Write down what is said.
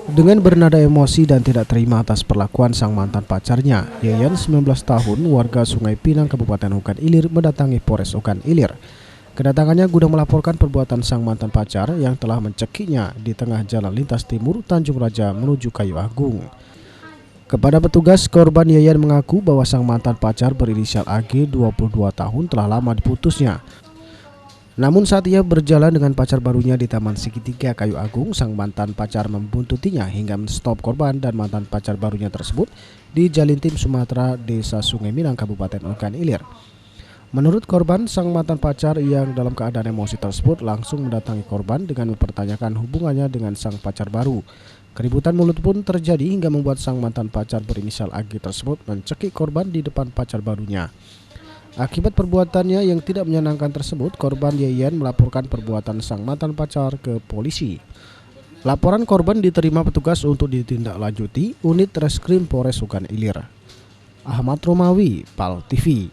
Dengan bernada emosi dan tidak terima atas perlakuan sang mantan pacarnya, Yayan 19 tahun warga Sungai Pinang Kabupaten Ogan Ilir mendatangi Polres Ogan Ilir. Kedatangannya guna melaporkan perbuatan sang mantan pacar yang telah mencekiknya di tengah jalan lintas timur Tanjung Raja menuju Kayu Agung. Kepada petugas, korban Yayan mengaku bahwa sang mantan pacar berinisial AG 22 tahun telah lama diputusnya. Namun saat ia berjalan dengan pacar barunya di Taman Segitiga Kayu Agung, sang mantan pacar membuntutinya hingga menstop korban dan mantan pacar barunya tersebut di Jalintim, Sumatera, Desa Sungai Minang, Kabupaten Ogan Ilir. Menurut korban, sang mantan pacar yang dalam keadaan emosi tersebut langsung mendatangi korban dengan mempertanyakan hubungannya dengan sang pacar baru. Keributan mulut pun terjadi hingga membuat sang mantan pacar berinisial AG tersebut mencekik korban di depan pacar barunya. Akibat perbuatannya yang tidak menyenangkan tersebut, korban Yayan melaporkan perbuatan sang mantan pacar ke polisi. Laporan korban diterima petugas untuk ditindaklanjuti unit Reskrim Polres Ogan Ilir. Ahmad Romawi, PAL TV.